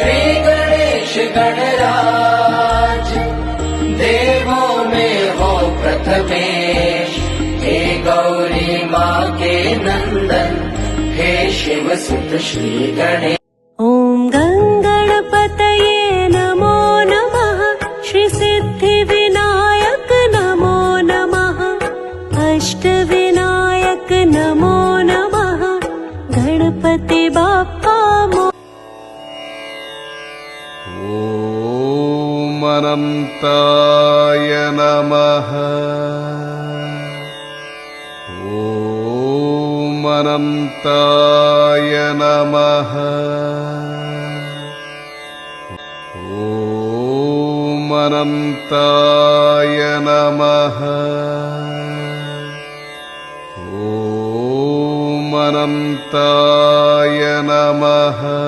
श्री गणेश गणराज, देवों में हो प्रथमेश, हे गौरी माँ के नंदन, हे शिव सुत श्री गणेश। ॐ गणपतये नमो नमः, श्री सिद्धिविनायक नमो नमः, अष्टविनायक नमो नमः, गणपति बाप्पा ॐ अनन्ताय नमः। ॐ अनन्ताय नमः। ॐ अनन्ताय नमः। ॐ अनन्ताय नमः।